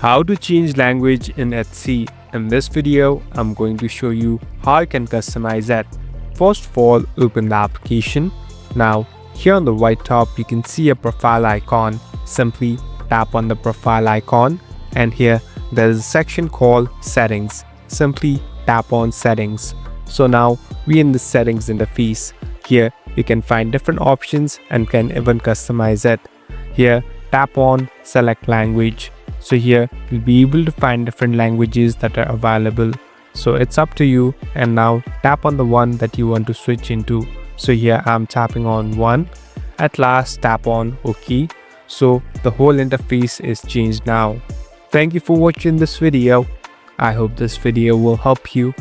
How to change language in Etsy. In this video, I'm going to show you how you can customize that. First of all, open the application. Now, here on the right top, you can see a profile icon. Simply tap on the profile icon, and here there is a section called Settings. Simply tap on Settings. So now we're in the Settings interface. Here you can find different options and can even customize it. Here, tap on Select Language. So here you'll be able to find different languages that are available. So it's up to you, and now tap on the one that you want to switch into. So here I'm tapping on one. At last, tap on OK. So the whole interface is changed now. Thank you for watching this video. I hope this video will help you